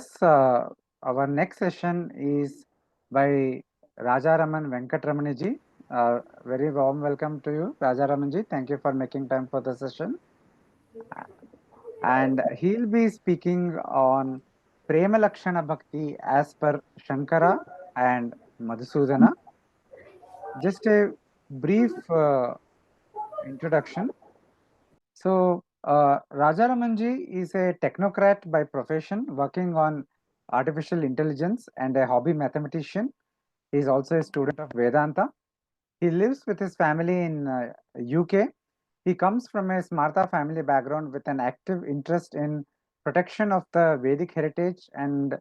Yes, our next session is by Rajaram Venkataramani ji. Very warm welcome to you, Rajaram ji. Thank you for making time for the session. And he'll be speaking on Prema Lakshana Bhakti as per Shankara and Madhusudana. Just a brief introduction. So, Rajaramanji is a technocrat by profession, working on artificial intelligence and a hobby mathematician. He is also a student of Vedanta. He lives with his family in UK. He comes from a Smartha family background with an active interest in protection of the Vedic heritage, and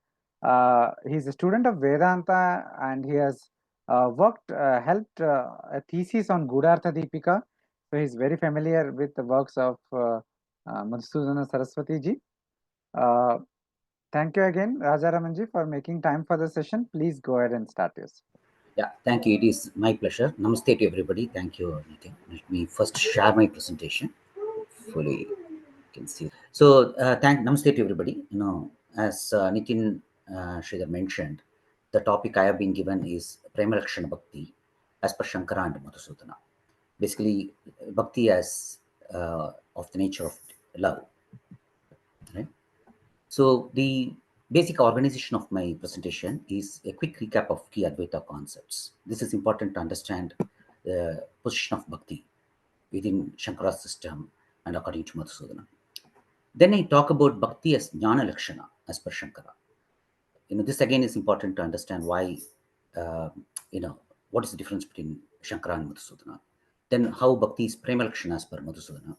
he's a student of Vedanta, and he has helped a thesis on Gudhartha Deepika. So he's very familiar with the works of Madhusudana Saraswati ji. Thank you again, Rajaramanji, for making time for the session. Please go ahead and start yours. Yeah, thank you. It is my pleasure. Namaste to everybody. Thank you, Nitin. Let me first share my presentation. Hopefully, you can see. So, namaste to everybody. As Nitin Sridhar mentioned, the topic I have been given is Prema Lakshana Bhakti as per Shankara and Madhusudana. Basically, Bhakti as of the nature of love. Right? So, the basic organization of my presentation is a quick recap of key Advaita concepts. This is important to understand the position of Bhakti within Shankara's system and according to Madhusudana. Then I talk about Bhakti as Jnana Lakshana as per Shankara. This again is important to understand why, what is the difference between Shankara and Madhusudana. Then how Bhakti is Prema Lakshana as per Madhusudana.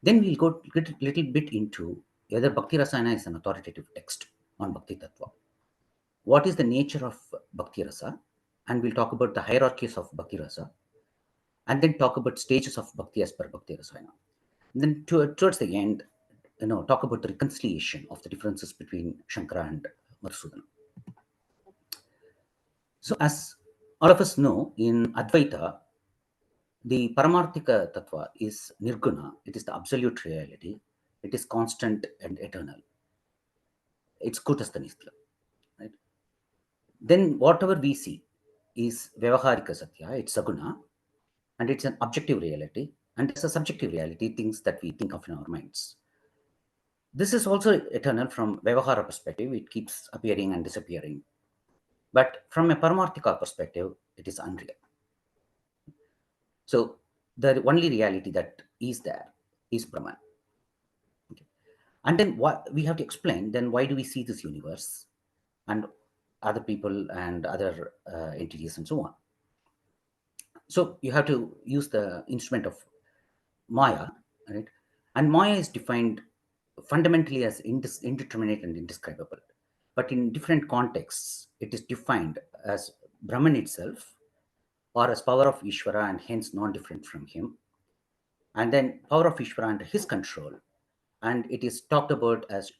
Then we'll go a little bit into whether Bhaktirasayana is an authoritative text on Bhakti Tattva. What is the nature of Bhaktirasa? And we'll talk about the hierarchies of Bhaktirasa. And then talk about stages of Bhakti as per Bhaktirasayana. And then towards the end, talk about the reconciliation of the differences between Shankara and Madhusudana. So as all of us know, in Advaita, the Paramarthika Tattva is Nirguna. It is the absolute reality. It is constant and eternal. It's Kutastha Nistha, right? Then whatever we see is Vyavaharika Satya, it's Saguna, and it's an objective reality, and it's a subjective reality, things that we think of in our minds. This is also eternal from Vyavahara perspective, it keeps appearing and disappearing. But from a Paramarthika perspective, it is unreal. So the only reality that is there is Brahman. Okay. And then what we have to explain, then why do we see this universe and other people and other entities and so on. So you have to use the instrument of Maya, right? And Maya is defined fundamentally as indeterminate and indescribable. But in different contexts, it is defined as Brahman itself or as power of Ishvara and hence non-different from him. And then power of Ishvara under his control. And it is talked about as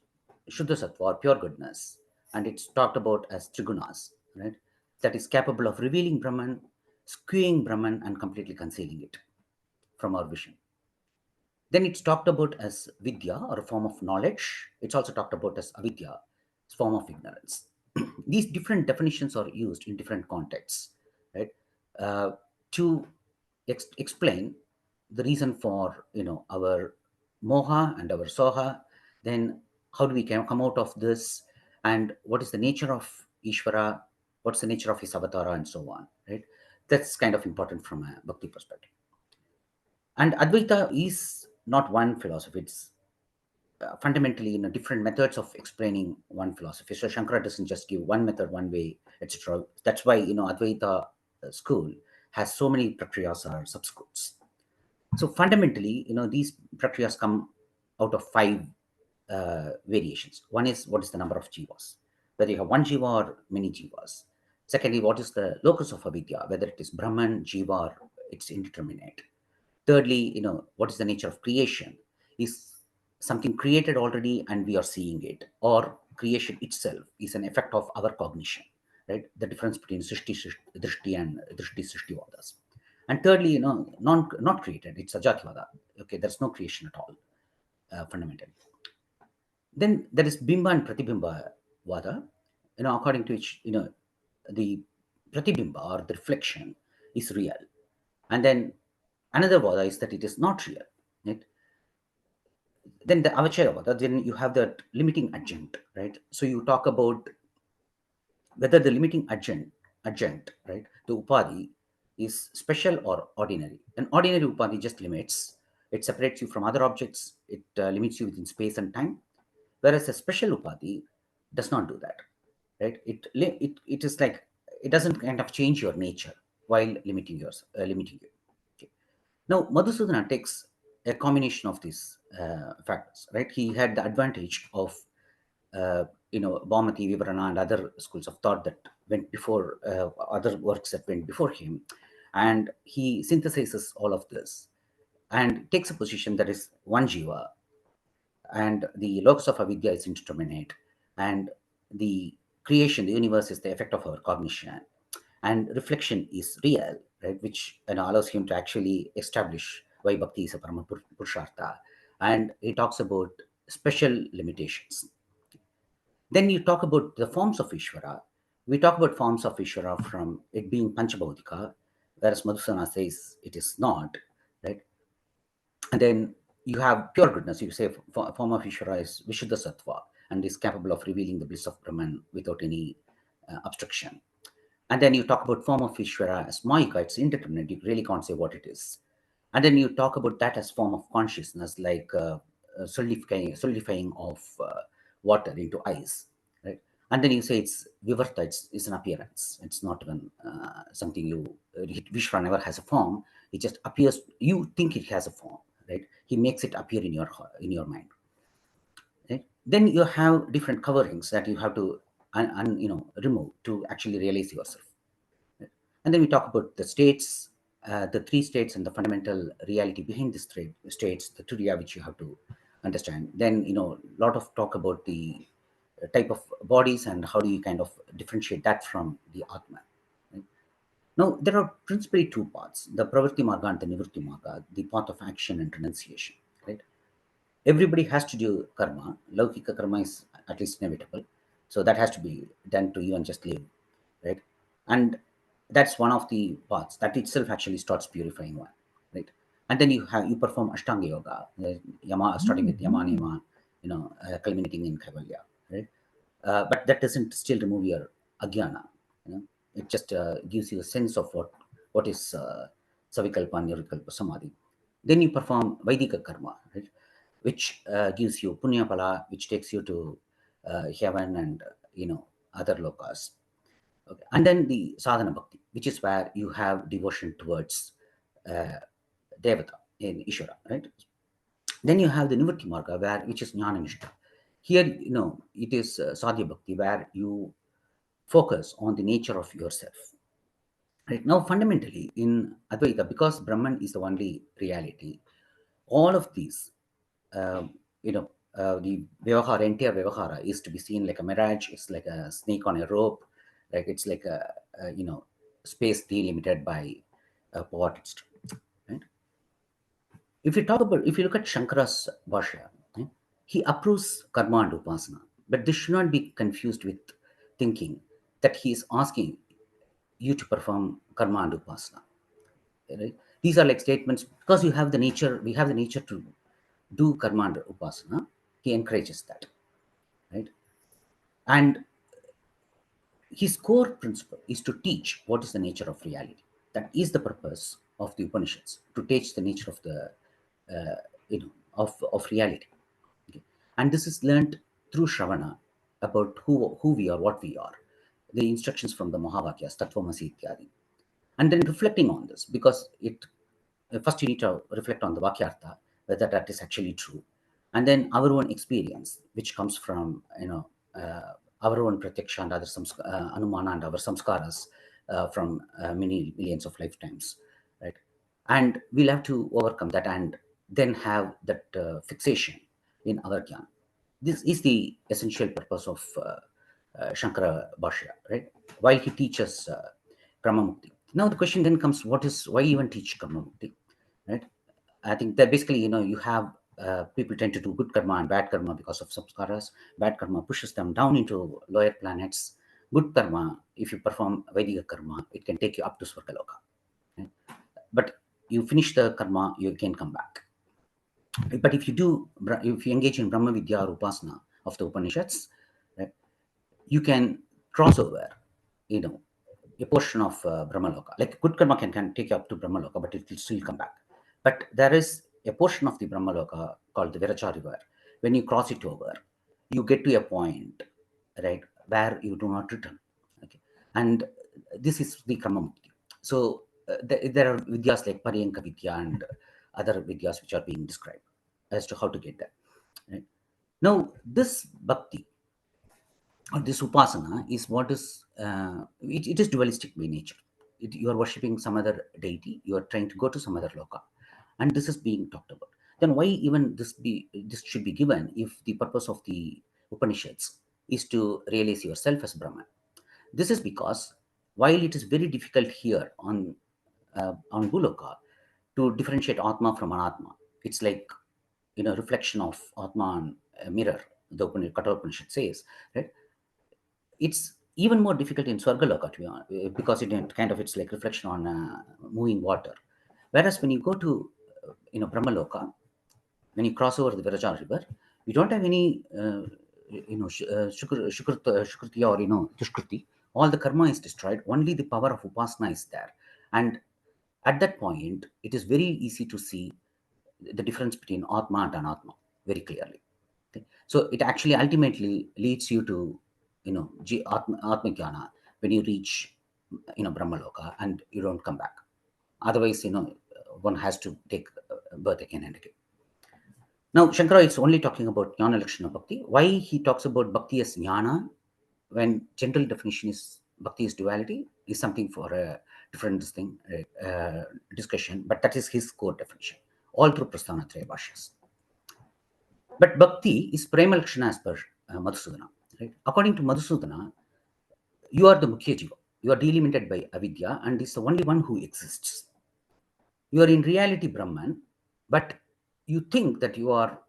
Shuddha Sattva or pure goodness. And it's talked about as Trigunas, right? That is capable of revealing Brahman, skewing Brahman, and completely concealing it from our vision. Then it's talked about as Vidya or a form of knowledge. It's also talked about as Avidya, a form of ignorance. These different definitions are used in different contexts, right? To explain the reason for our moha and our soha. Then how do we come out of this, and what is the nature of Ishvara, what's the nature of his avatara, and so on, right? That's kind of important from a bhakti perspective. And Advaita is not one philosophy, it's fundamentally different methods of explaining one philosophy. So Shankara doesn't just give one method, one way, etc. That's why Advaita school has so many prakriyas or subschools. So fundamentally, these prakriyas come out of 5 variations. One is what is the number of jivas, whether you have one jiva or many jivas. Secondly, what is the locus of avidya, whether it is Brahman, jiva, or it's indeterminate. Thirdly, what is the nature of creation? Is something created already and we are seeing it, or creation itself is an effect of our cognition, right? The difference between Srishti Drishti and Drishti Srishtivadas. And thirdly, not created, it's Ajativada. Okay, there's no creation at all, fundamentally. Then there is Bimba and Pratibimba Vada, according to which, the pratibimba or the reflection is real. And then another Vada is that it is not real. Right? Then the Avachaya Vada, then you have that limiting agent, right? So you talk about whether the limiting agent, right, the upadhi is special or ordinary. An ordinary upadhi just limits, it separates you from other objects, it limits you within space and time, whereas a special upadhi does not do that, right? It is like it doesn't kind of change your nature while limiting you. Okay. Now Madhusudana takes a combination of these factors, right? He had the advantage of Bhaumati, Vivarana, and other schools of thought that went before, other works that went before him, and he synthesizes all of this and takes a position that is one jiva, and the locus of avidya is indeterminate, and the creation, the universe, is the effect of our cognition, and reflection is real, right? Which allows him to actually establish why bhakti is a parama purushartha, and he talks about special limitations. Then you talk about the forms of Ishvara. We talk about forms of Ishvara from it being Panchabhautika, whereas Madhusudana says it is not, right? And then you have pure goodness. You say form of Ishvara is Vishuddha Sattva and is capable of revealing the bliss of Brahman without any obstruction. And then you talk about form of Ishvara as Mayika, it's indeterminate. You really can't say what it is. And then you talk about that as form of consciousness, like solidifying of water into ice, right? And then you say it's vivarta, it's an appearance. It's not even something you, Vishwara never has a form. It just appears, you think it has a form, right? He makes it appear in your mind. Right? Then you have different coverings that you have to remove to actually realize yourself. Right? And then we talk about the states, the three states, and the fundamental reality behind the states, the turiya which you have to understand. Then a lot of talk about the type of bodies and how do you kind of differentiate that from the atma. Right? Now there are principally two paths: the pravritti marga and the nivritti marga, the path of action and renunciation. Right? Everybody has to do karma. Laukika karma is at least inevitable, so that has to be done to even just live, right? And that's one of the paths that itself actually starts purifying one, right? And then you perform ashtanga yoga, yama, starting with yama niyama, culminating in kaivalya, right? But that doesn't still remove your agyana. It just gives you a sense of what is savikalpa, nirvikalpa, samadhi. Then you perform vaidika karma, right? Which gives you punya pala, which takes you to heaven and other lokas. Okay. And then the sadhana bhakti, which is where you have devotion towards uh, devata in Ishvara, right? Then you have the nivritti marga, which is jnana nishta. Here, it is sadhya bhakti, where you focus on the nature of yourself. Right now, fundamentally in Advaita, because Brahman is the only reality, all of these, the Vyavahara, entire Vyavahara is to be seen like a mirage. It's like a snake on a rope. Like it's like a space delimited by a pot. Right? If you look at Shankara's Bhashya, right, he approves karma and upasana, but this should not be confused with thinking that he is asking you to perform karma and upasana. Right? These are like statements because we have the nature to do karma and upasana. He encourages that, right? And his core principle is to teach what is the nature of reality. That is the purpose of the Upanishads, to teach the nature of the of reality. Okay? And this is learned through Shravana about who we are, what we are. The instructions from the Mahavakyas, Tattvamasi Ityadi. And then reflecting on this, because first you need to reflect on the Vakyartha, whether that is actually true. And then our own experience, which comes from, our own pratyaksha and other anumana and our samskaras from many millions of lifetimes, right? And we'll have to overcome that and then have that fixation in our jnana. This is the essential purpose of Shankara Bhashya, right? While he teaches Krama Mukti. Now the question then comes, why even teach Krama Mukti, right? I think that basically, you have people tend to do good karma and bad karma because of samskaras. Bad karma pushes them down into lower planets. Good karma, if you perform Vedic karma, it can take you up to Swargaloka. Right? But you finish the karma, you can come back. But if you engage in Brahma Vidya or Upasana of the Upanishads, right, you can cross over, a portion of Brahmaloka. Like good karma can take you up to Brahmaloka, but it will still come back. But there is a portion of the Brahmaloka called the Viracha river. When you cross it over, you get to a point, right, where you do not return. Okay, and this is the Karma Mukti. So there are vidyas like Paryanka Vidya and other vidyas which are being described as to how to get there. Right? Now, this bhakti or this upasana is what is it is dualistic by nature. You are worshipping some other deity, you are trying to go to some other loka, and this is being talked about. Then why even this should be given if the purpose of the Upanishads is to realize yourself as Brahman? This is because while it is very difficult here on Guloka to differentiate Atma from Anatma, it's like reflection of Atma on a mirror. The Katha Upanishad says, right? It's even more difficult in Swargaloka, to be honest, because it's like reflection on moving water. Whereas when you go to Brahmaloka, when you cross over the Viraja river, you don't have any Shukriti or Dushkriti. All the karma is destroyed. Only the power of Upasana is there. And at that point, it is very easy to see the difference between Atma and Anatma very clearly. Okay? So it actually ultimately leads you to Atma Jnana when you reach Brahmaloka and you don't come back. Otherwise, one has to take birth again and again. Now, Shankara is only talking about Jnana Lakshana Bhakti. Why he talks about Bhakti as Jnana when general definition is Bhakti is duality is something for a different discussion, but that is his core definition, all through Prasthanatraya Bhashyas. But Bhakti is Prema Lakshana as per Madhusudana. Right? According to Madhusudana, you are the Mukhya Jiva. You are delimited by avidya and is the only one who exists. You are in reality Brahman, but you think that you are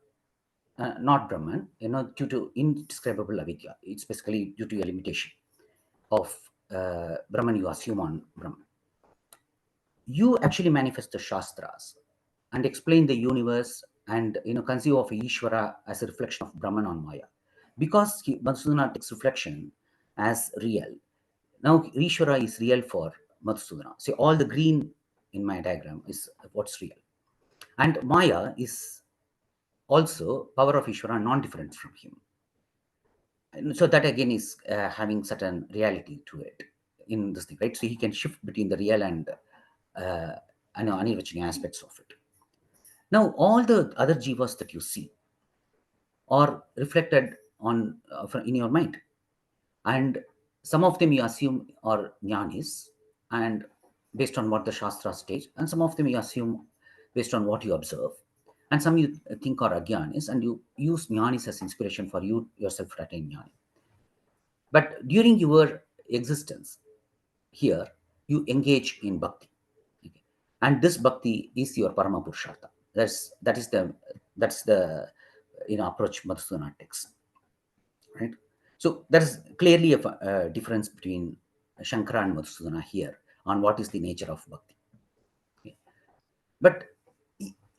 not Brahman, due to indescribable avidya. It's basically due to a limitation of Brahman you assume on Brahman. You actually manifest the Shastras and explain the universe and conceive of Ishvara as a reflection of Brahman on Maya. Because Madhusudana takes reflection as real. Now Ishvara is real for Madhusudana. See, all the green in my diagram is what's real. And Maya is also power of Ishvara, non-different from him. And so that again is having certain reality to it in this thing, right? So he can shift between the real and anirvachaniya aspects of it. Now, all the other jivas that you see are reflected on in your mind, and some of them you assume are jnanis, and based on what the shastra stage, and some of them you assume based on what you observe, and some you think are ajnanis, and you use jnanis as inspiration for you yourself to attain jnana. But during your existence here, you engage in bhakti, okay? And this bhakti is your parama purushartha. That's the approach Madhusudana takes, right? So there is clearly a difference between Shankara and Madhusudana here on what is the nature of bhakti. Okay? But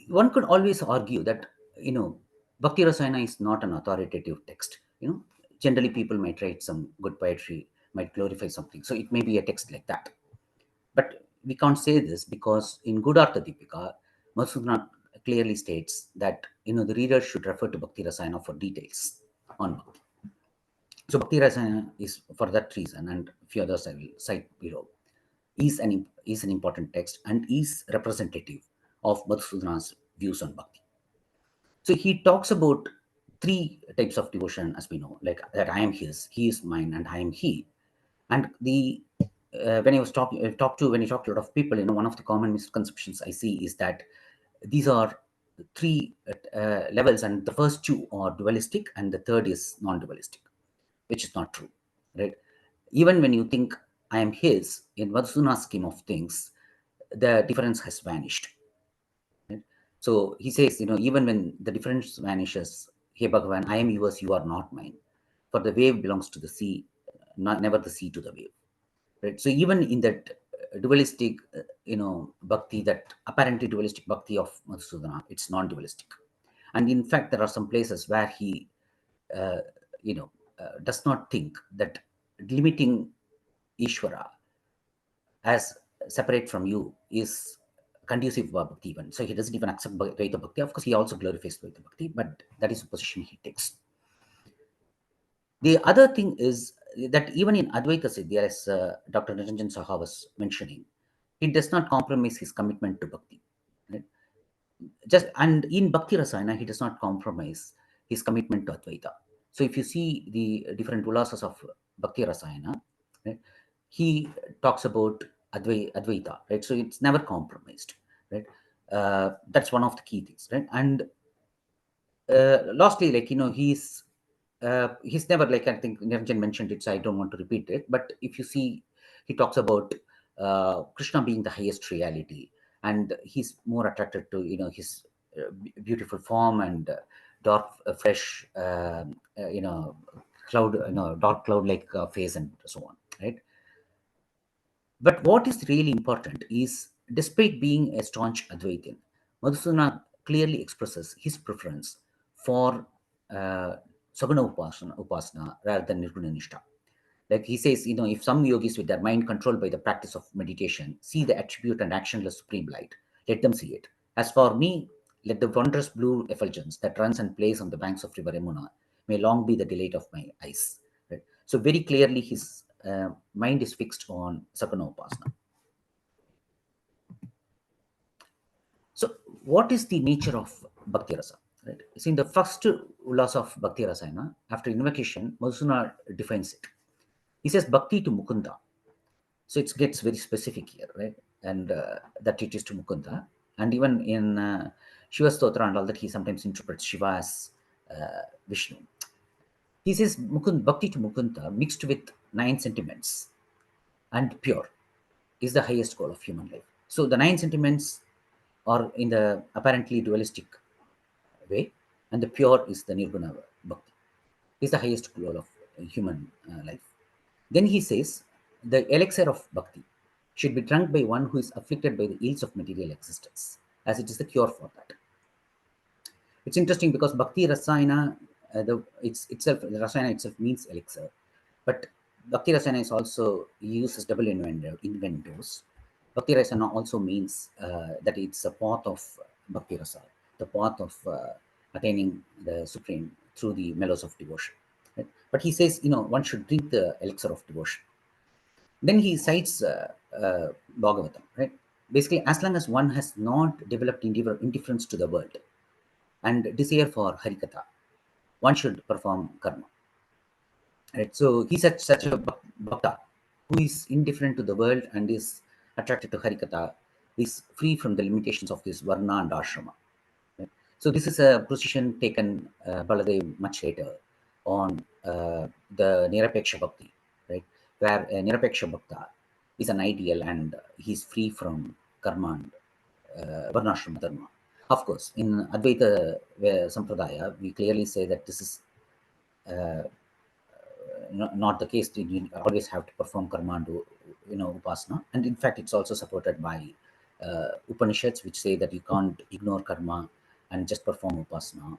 one could always argue that Bhaktirasayana is not an authoritative text. Generally people might write some good poetry, might glorify something, so it may be a text like that. But we can't say this because in Gudartha Deepika, Madhusudana clearly states that the reader should refer to Bhaktirasayana for details on bhakti. So Bhaktirasayana is for that reason, and a few others I will cite below, is an important text and is representative of Madhusudana's views on bhakti. So he talks about three types of devotion, as we know, like that I am his, he is mine, and I am he. And the when I was when he talked to a lot of people, one of the common misconceptions I see is that these are three levels, and the first two are dualistic, and the third is non-dualistic, which is not true, right? Even when you think I am his, in Madhusudana's scheme of things, the difference has vanished. Right? So he says, even when the difference vanishes, hey Bhagavan, I am yours, you are not mine. For the wave belongs to the sea, never the sea to the wave. Right? So even in that dualistic, bhakti, that apparently dualistic bhakti of Madhusudana, it's non-dualistic. And in fact, there are some places where he, uh, does not think that limiting Ishvara as separate from you is conducive to bhakti even. So he doesn't even accept Dvaita bhakti. Of course, he also glorifies Dvaita bhakti, but that is the position he takes. The other thing is that even in Advaita Siddhi, as Dr. Niranjan Saha was mentioning, he does not compromise his commitment to bhakti. Right? And in Bhaktirasayana, he does not compromise his commitment to Advaita. So if you see the different Ullasas of Bhaktirasayana, right, he talks about Advaita, right? So it's never compromised, right? That's one of the key things, right? And lastly, he's never, like, I think Niranjan mentioned it, so I don't want to repeat it. But if you see, he talks about Krishna being the highest reality, and he's more attracted to his beautiful form and dark, fresh, cloud, dark cloud like face and so on, right? But what is really important is, despite being a staunch Advaitin, Madhusudana clearly expresses his preference for Saguna Upasana rather than Nirguna Nishta. Like he says, if some yogis with their mind controlled by the practice of meditation see the attribute and actionless supreme light, let them see it. As for me, let the wondrous blue effulgence that runs and plays on the banks of river Yamuna may long be the delight of my eyes. Right? So very clearly his mind is fixed on Saguna Upasana. So what is the nature of Bhaktirasa? Right? See, in the first Ullasa of Bhaktirasayana, after invocation, Madhusudana defines it. He says Bhakti to Mukunda. So it gets very specific here, right? And that it is to Mukunda. And even in Shiva Stotra and all that, he sometimes interprets Shiva as Vishnu. He says Bhakti to Mukunda mixed with 9 sentiments and pure is the highest goal of human life. So the 9 sentiments are in the apparently dualistic way, and the pure is the Nirguna Bhakti, is the highest goal of human life. Then he says, the elixir of bhakti should be drunk by one who is afflicted by the ills of material existence, as it is the cure for that. It's interesting because Bhakti Rasayana, the Rasayana itself means elixir, but Bhakti Rasayana is also uses double innuendos. Bhakti Rasayana also means that it's a path of Bhakti Rasa, the path of attaining the supreme through the mellows of devotion. Right? But he says, one should drink the elixir of devotion. Then he cites Bhagavatam, right? Basically, as long as one has not developed indifference to the world and desire for Harikatha, one should perform karma. Right? So he's such a bhakta who is indifferent to the world and is attracted to Harikatha, is free from the limitations of this Varna and Ashrama. Right? So this is a position taken Baladev much later on the Nirapeksha Bhakti, right? Where Nirapeksha Bhakta is an ideal and he's free from karma and Varnashrama dharma. Of course, in Advaita Sampradaya, we clearly say that this is uh, not the case. You always have to perform karma and do, upasana. And in fact, it's also supported by Upanishads, which say that you can't ignore karma and just perform upasana.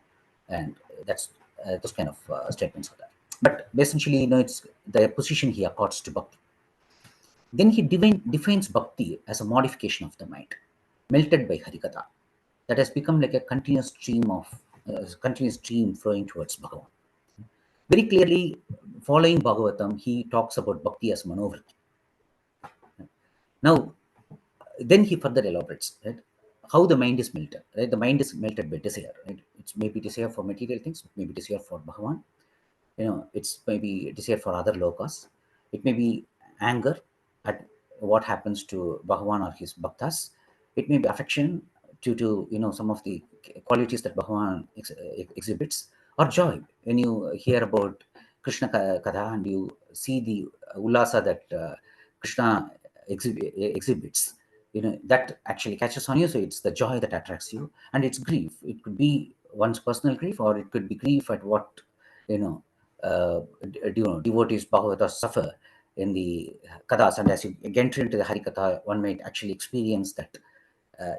And that's those kind of statements are there. But essentially, it's the position he accords to bhakti. Then he defines bhakti as a modification of the mind, melted by Harikatha, that has become like a continuous stream flowing towards Bhagavan. Very clearly, following Bhagavatam, he talks about bhakti as manovriti. Now, then he further elaborates, right, how the mind is melted. Right, the mind is melted by desire. Right, it's maybe desire for material things, maybe desire for Bhagavan. It's maybe desire for other lokas. It may be anger at what happens to Bhagavan or his bhaktas. It may be affection due to some of the qualities that Bhagavan exhibits, or joy when you hear about Krishna Katha and you see the Ullasa that Krishna exhibits. that actually catches on you. So it's the joy that attracts you, and it's grief. It could be one's personal grief, or it could be grief at what devotees Bhagavatas suffer in the kathas. And as you enter into the Harikatha, one might actually experience that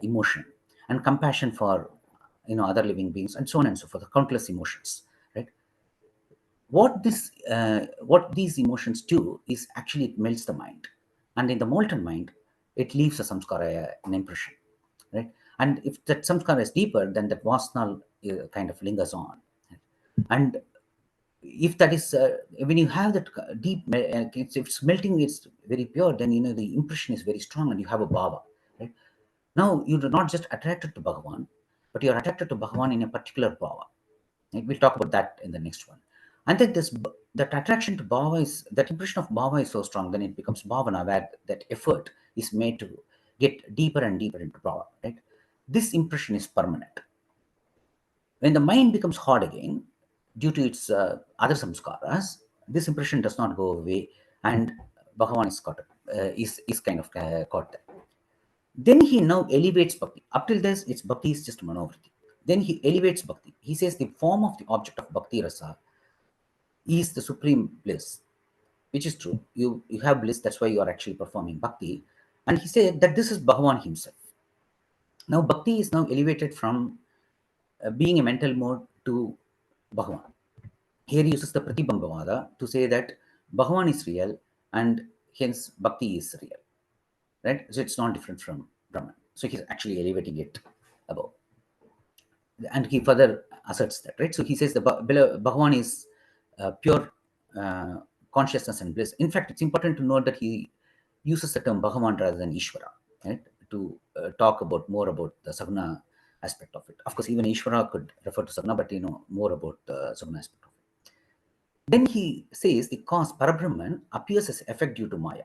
emotion and compassion for other living beings, and so on and so forth, countless emotions, right? What these emotions do is actually it melts the mind, and in the molten mind it leaves a samskara, an impression, right? And if that samskara is deeper, then that vasana kind of lingers on. And if that is when you have that deep if it's melting, it's very pure, then the impression is very strong, and you have a bhava, right? Now you're not just attracted to Bhagavan, but you're attracted to Bhagavan in a particular bhava. Right? We'll talk about that in the next one. And then that attraction to bhava is, that impression of bhava is so strong, then it becomes bhavana, where that effort is made to get deeper and deeper into bhava, right? This impression is permanent. When the mind becomes hard again, due to its other samskaras, this impression does not go away, and Bhagavan is caught, is kind of caught there. Then he now elevates bhakti. Up till this, its bhakti is just manovriti. Then he elevates bhakti. He says the form of the object of bhakti rasa is the supreme bliss, which is true. You have bliss, that's why you are actually performing bhakti. And he said that this is Bhagavan himself. Now bhakti is now elevated from being a mental mode to Bhagavan. Here he uses the Pratibambavada to say that Bhagavan is real, and hence bhakti is real, right? So it's not different from Brahman. So he's actually elevating it above. And he further asserts that, right? So he says the Bhagavan is pure consciousness and bliss. In fact, it's important to note that he uses the term Bhagavan rather than Ishvara, right? To talk about more about the Saguna aspect of it. Of course, even Ishvara could refer to Saguna, but more about the Saguna aspect of it. Then he says the cause Parabrahman appears as effect due to Maya.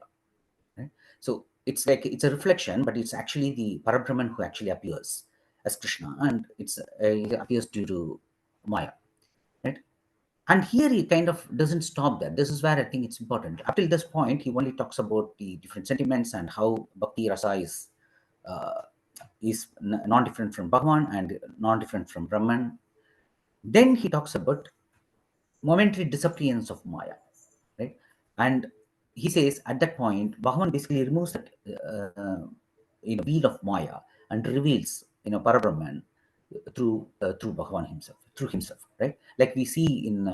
Right? So it's like it's a reflection, but it's actually the Parabrahman who actually appears as Krishna, and it appears due to Maya, right? And here he kind of doesn't stop there. This is where I think it's important. Up till this point, he only talks about the different sentiments and how Bhakti Rasa is non-different from Bhagavan and non-different from Brahman. Then he talks about momentary disappearance of Maya, right? And he says at that point, Bhagavan basically removes that veil of Maya and reveals Parabrahman through Bhagavan himself, through himself, right? Like we see in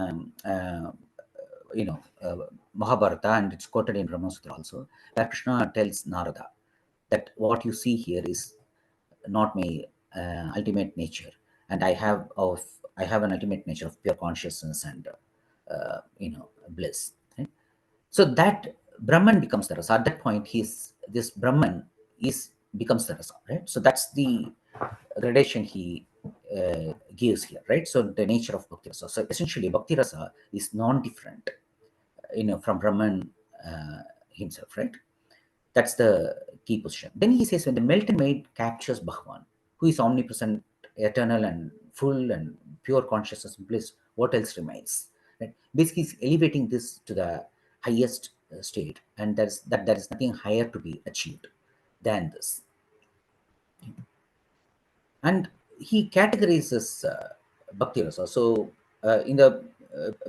Mahabharata, and it's quoted in Brahma Sutra also, where Krishna tells Narada that what you see here is not my ultimate nature, and I have an ultimate nature of pure consciousness and bliss. Right? So that Brahman becomes the rasa. At that point, this Brahman becomes the rasa, right? So that's the gradation he gives here, right? So the nature of bhakti rasa. So essentially, bhakti rasa is non-different, from Brahman himself, right? That's the key position. Then he says, when the melted maid captures Bhagavan, who is omnipresent, eternal, and full and pure consciousness and bliss, what else remains? Right? Basically, he's elevating this to the highest state, and there is nothing higher to be achieved than this. And he categorizes bhakti rasa. So in the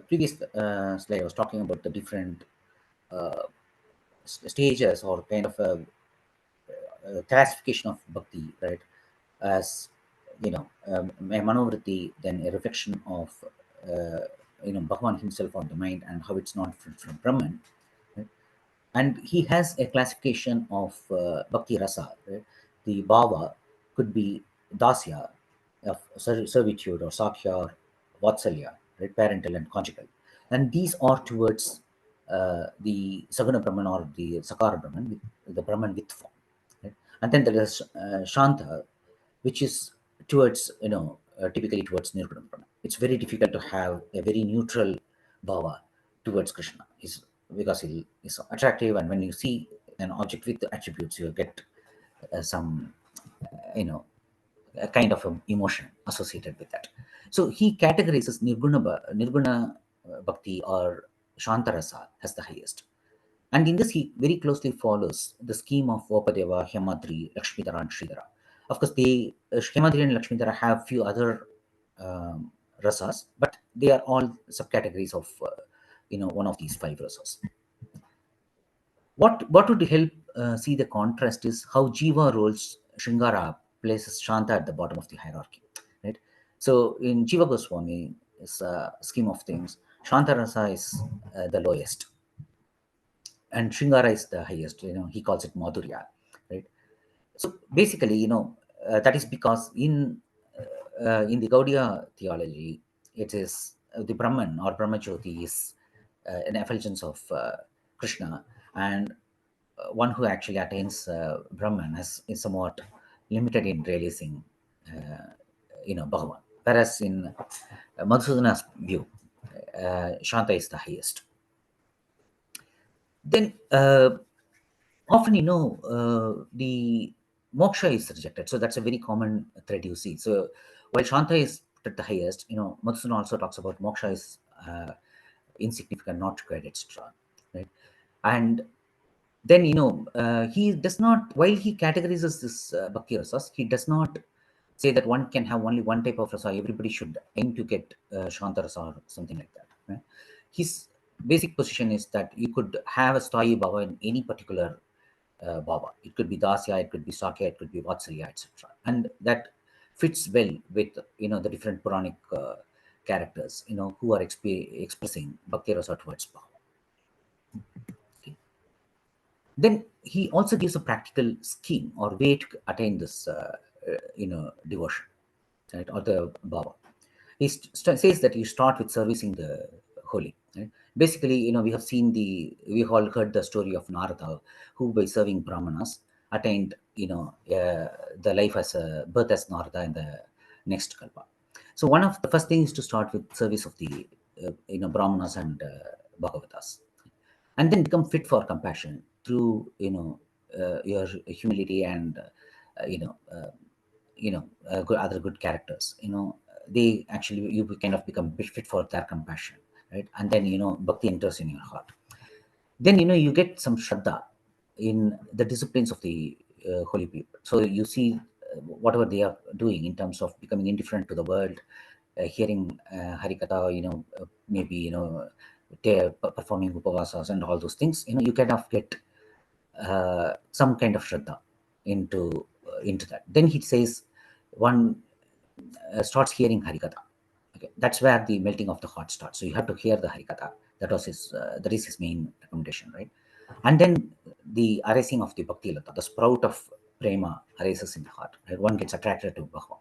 previous slide, I was talking about the different uh, stages or kind of classification of bhakti, right? As a manovriti, then a reflection of Bhagavan himself on the mind, and how it's not different from Brahman. Right? And he has a classification of bhakti rasa. Right? The bhava could be dasya, of servitude, or sakhya, or vatsalya, right? Parental and conjugal. And these are towards the Saguna Brahman or the Sakara Brahman, the Brahman with form. Right? And then there is Shanta, which is towards, typically towards Nirguna Brahman. It's very difficult to have a very neutral bhava towards Krishna, because he is attractive, and when you see an object with attributes, you get some, a kind of emotion associated with that. So he categorizes Nirguna Bhakti or Shantarasa as the highest. And in this, he very closely follows the scheme of Vopadeva, Hemadri, Lakshmidhara, and Sridhara. Of course, Hemadri and Lakshmidhara have few other rasas, but they are all subcategories of one of these 5 rasas. What would help see the contrast is how Jiva roles Shringara places Shanta at the bottom of the hierarchy, right? So in Jiva Goswami is scheme of things, Shanta rasa is the lowest, and Shringara is the highest. He calls it Madhurya, right? So basically, that is because in the Gaudiya theology, it is the Brahman or Brahmajyoti is an effulgence of Krishna, and one who actually attains Brahman is somewhat limited in realizing, Bhagavan. Whereas in Madhusudana's view, Shanta is the highest. Then often, the moksha is rejected. So that's a very common thread you see. So while Shanta is at the highest, Madhusudana also talks about moksha is insignificant, not required, etc. Right? And then, he does not, while he categorizes this bhakti rasas, he does not say that one can have only one type of rasa, everybody should aim to get Shanta rasa or something like that. Right? His basic position is that you could have a Sthayi Bhava in any particular Bhava. It could be Dasya, it could be Sakya, it could be Vatsalya, etc. And that fits well with, the different Puranic characters, who are expressing bhakti rasa towards Bhava. Then he also gives a practical scheme or way to attain this, devotion, right, or the bhava. He says that you start with servicing the holy. Right? Basically, we've all heard the story of Narada, who by serving Brahmanas attained, the life as a birth as Narada in the next kalpa. So one of the first things is to start with service of the, Brahmanas and Bhagavatas, and then become fit for compassion through your humility and other good characters. They actually, you kind of become fit for their compassion, right? And then bhakti enters in your heart. Then you get some shraddha in the disciplines of the holy people. So you see whatever they are doing in terms of becoming indifferent to the world, hearing harikatha, maybe performing upavasas and all those things. You kind of get some kind of shraddha into that. Then he says one starts hearing harikatha. Okay, that's where the melting of the heart starts. So you have to hear the harikatha. That is his main recommendation, right? And then the arising of the bhakti lata, the sprout of prema arises in the heart. Right? One gets attracted to Bhagavan.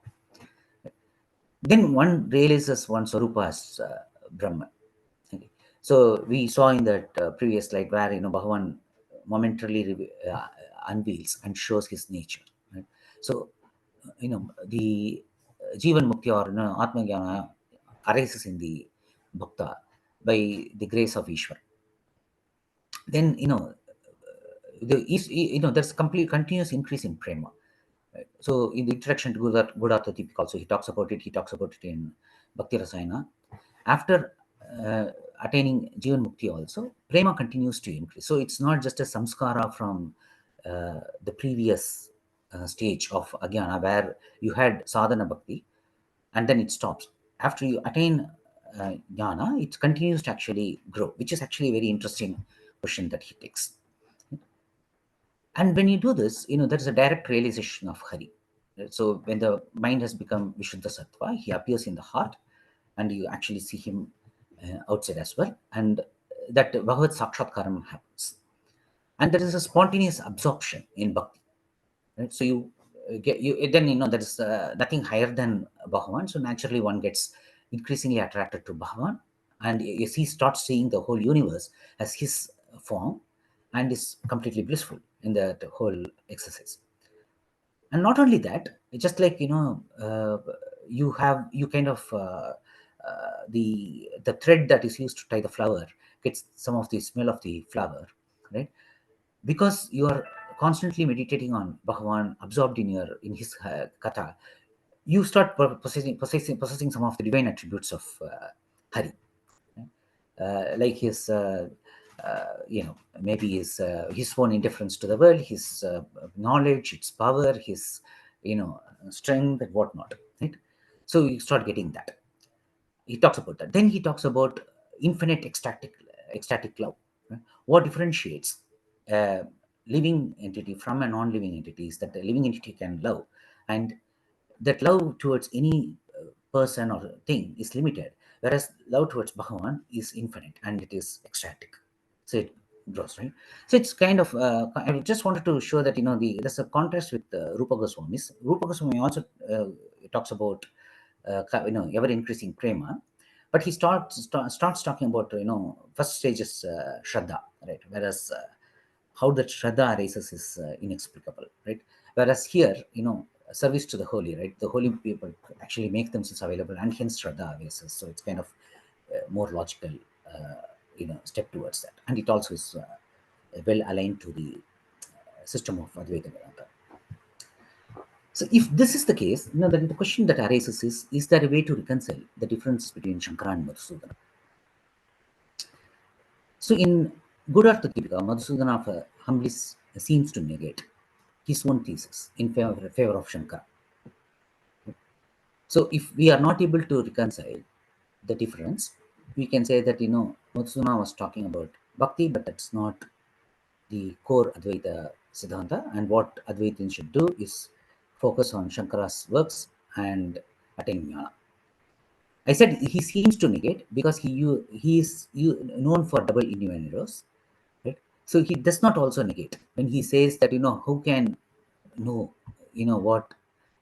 Then one realizes one's Swarupa as Brahman. Okay. So we saw in that previous slide where Bhagavan momentarily unveils and shows his nature. Right? So the Jivan Mukti or Atma Jnana arises in the Bhakta by the grace of Ishwar. Then there's complete continuous increase in prema. Right? So in the introduction to Gudartha Deepika also he talks about it. He talks about it in Bhaktirasayana. After attaining Jivan Mukti also, prema continues to increase. So it's not just a samskara from the previous stage of Ajnana where you had sadhana bhakti and then it stops. After you attain Jnana, it continues to actually grow, which is actually a very interesting question that he takes. And when you do this, there is a direct realization of Hari. So when the mind has become Vishuddha Sattva, he appears in the heart and you actually see him outside as well. And that Bhagavad Sakshatkaram happens. And there is a spontaneous absorption in Bhakti. Right? So you get, then there is nothing higher than Bhagavan. So naturally one gets increasingly attracted to Bhagavan. And he starts seeing the whole universe as his form and is completely blissful in the whole exercise. And not only that, just like you kind of the thread that is used to tie the flower gets some of the smell of the flower, right? Because you are constantly meditating on Bhagavan, absorbed in his katha, you start possessing some of the divine attributes of Hari, like his maybe his own indifference to the world, his knowledge, its power, his strength and whatnot, right? So you start getting that. He talks about that. Then he talks about infinite ecstatic love. Right? What differentiates a living entity from a non-living entity is that the living entity can love, and that love towards any person or thing is limited, whereas love towards Bhagavan is infinite and it is ecstatic. So it grows, right? So it's kind of, I just wanted to show that, there's a contrast with Rupa Goswami's. Rupa Goswami also talks about, ever increasing prema, but he starts talking about, first stage is Shraddha, right? Whereas how that Shraddha arises is inexplicable, right? Whereas here, service to the holy, right? The holy people actually make themselves available, and hence Shraddha arises. So it's kind of more logical, step towards that, and it also is well aligned to the system of Advaita Vedanta. So if this is the case, then the question that arises is there a way to reconcile the difference between Shankara and Madhusudana? So in Good Artha Deepika, Madhusudana humbly seems to negate his own thesis in favor of Shankara. So if we are not able to reconcile the difference, we can say that, Madhusudana was talking about bhakti, but that's not the core Advaita Siddhanta, and what Advaitins should do is focus on Shankara's works and attain Jnana. I said he seems to negate because he is known for double innuendos, right? So he does not also negate when he says that, who can know, what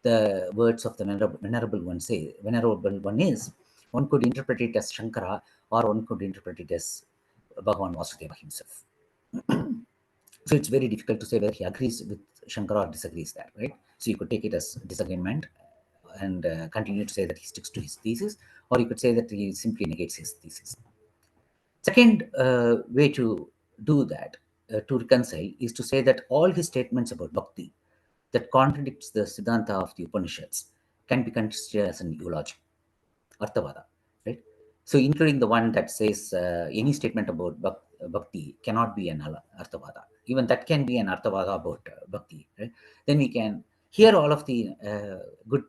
the words of the venerable one say. Venerable one is, one could interpret it as Shankara, or one could interpret it as Bhagavan Vasudeva himself. So it's very difficult to say whether he agrees with Shankara or disagrees that, right? So you could take it as disagreement and continue to say that he sticks to his thesis, or you could say that he simply negates his thesis. Second way to do that, to reconcile, is to say that all his statements about bhakti that contradicts the Siddhanta of the Upanishads can be considered as an eulogy, Arthavada, right? So including the one that says any statement about bhakti cannot be an Arthavada. Even that can be an Arthavada about bhakti, right? Then we can hear all of the good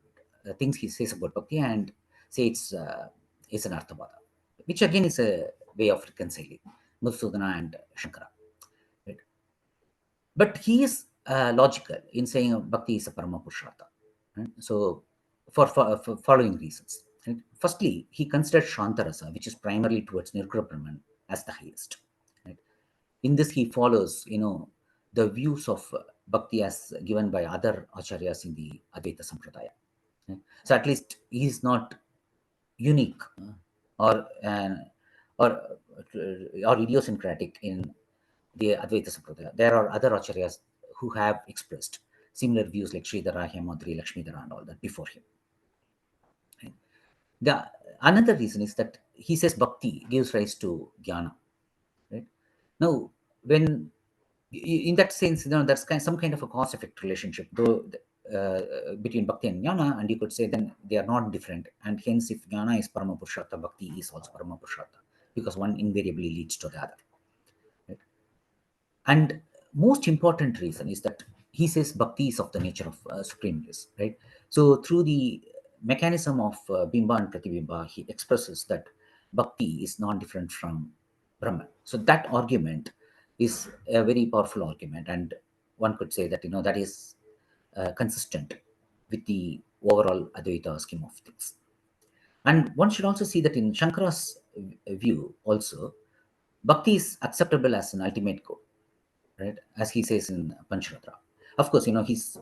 things he says about bhakti and say it's an Arthavada, which again is a way of reconciling Madhusudana and Shankara, right? But he is logical in saying bhakti is a Parama Purushartha, right? So for following reasons. Right? Firstly, he considered Shantarasa, which is primarily towards Nirguna Brahman, as the highest. Right? In this, he follows, the views of bhakti as given by other acharyas in the Advaita Sampradaya. Right? So at least he is not unique or or or idiosyncratic in the Advaita Sampradaya. There are other acharyas who have expressed similar views, like Sridhara, Hemadri, Lakshmidhara, and all that before him. Right? The another reason is that he says bhakti gives rise to jnana. Right? Now, when in that sense, that's some kind of a cause-effect relationship, though, between bhakti and jnana, and you could say then they are not different, and hence if jnana is Parama Purushartha, bhakti is also Parama Purushartha, because one invariably leads to the other. Right? And most important reason is that he says bhakti is of the nature of supreme bliss, right? So through the mechanism of bimba and pratibimba, he expresses that bhakti is not different from Brahman. So that argument is a very powerful argument, and one could say that, that is consistent with the overall Advaita scheme of things. And one should also see that in Shankara's view also, bhakti is acceptable as an ultimate goal, right? As he says in Pancharatra. Of course, he's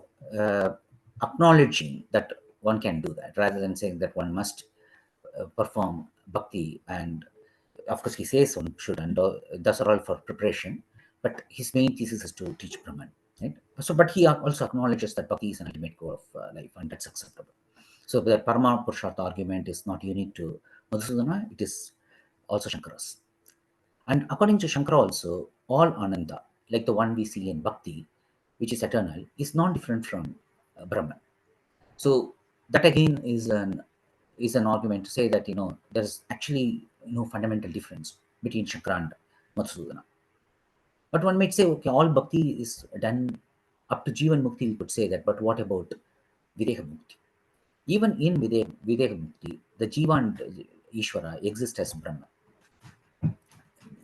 acknowledging that one can do that rather than saying that one must perform bhakti. And of course, he says one should, and those are all for preparation. But his main thesis is to teach Brahman, right? So, but he also acknowledges that bhakti is an ultimate goal of life, and that's acceptable. So the Parama Purushartha argument is not unique to Madhusudana; it is also Shankara's. And according to Shankara also, all Ananda, like the one we see in Bhakti, which is eternal, is not different from Brahman. So that again is an argument to say that, there's actually no fundamental difference between Shankara and Madhusudana. But one might say, okay, all bhakti is done up to Jivan Mukti, we could say that, but what about Videha Mukti? Even in Videha Mukti, the Jiva and Ishvara exist as Brahman,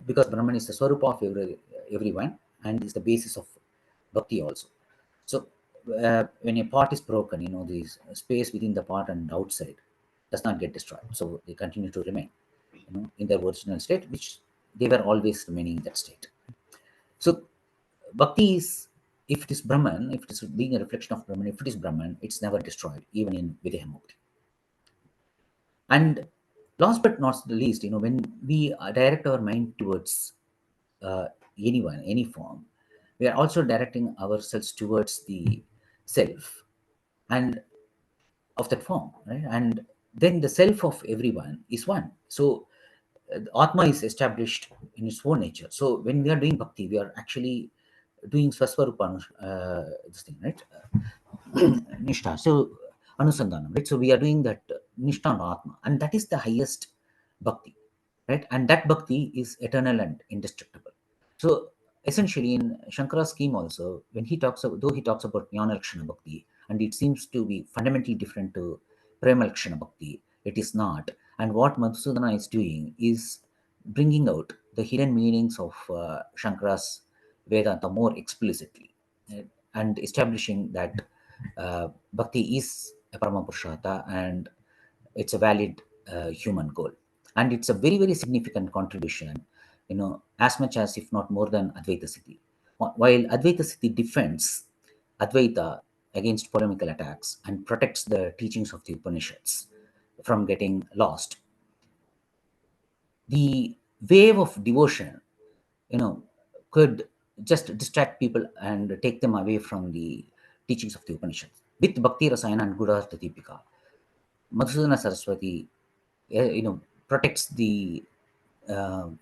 because Brahman is the Swarupa of everyone and is the basis of bhakti also. So when a pot is broken, the space within the pot and outside does not get destroyed. So they continue to remain, in their original state, which they were always remaining in that state. So bhakti is, if it is Brahman, if it is being a reflection of Brahman, if it is Brahman, it's never destroyed, even in Videha Mukti. And last but not the least, when we direct our mind towards uh, anyone, any form, we are also directing ourselves towards the self and of that form, right? And then the self of everyone is one. So Atma is established in its own nature. So when we are doing bhakti, we are actually doing Swaswarupa, this thing, right? Nishta. So Anusandhanam, right? So we are doing that Nishta and Atma, and that is the highest bhakti, right? And that bhakti is eternal and indestructible. So essentially, in Shankara's scheme also, when he talks about, though he talks about Jnana Lakshana Bhakti, and it seems to be fundamentally different to Prema Lakshana Bhakti, it is not. And what Madhusudana is doing is bringing out the hidden meanings of Shankara's Vedanta more explicitly, right? And establishing that bhakti is a Parama Purushata and it's a valid human goal. And it's a very, very significant contribution, as much as, if not more than, Advaita Siddhi. While Advaita Siddhi defends Advaita against polemical attacks and protects the teachings of the Upanishads from getting lost, the wave of devotion, could just distract people and take them away from the teachings of the Upanishads. With Bhaktirasayana and Gurartha Deepika, Madhusudana Saraswati, protects the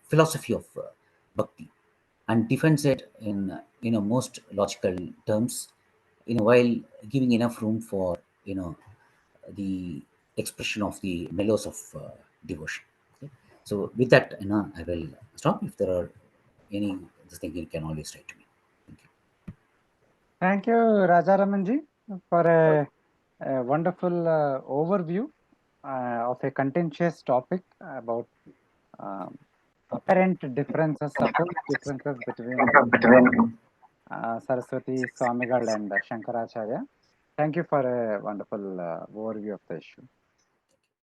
philosophy of bhakti and defends it in most logical terms, while giving enough room for the expression of the mellows of devotion. Okay? So with that, I will stop. If there are any this thing, you can always write to me. Thank you. Thank you, Rajaramanji, for a wonderful overview of a contentious topic about apparent differences, supposed differences between Saraswati, Swamigal, and Shankaracharya. Thank you for a wonderful overview of the issue.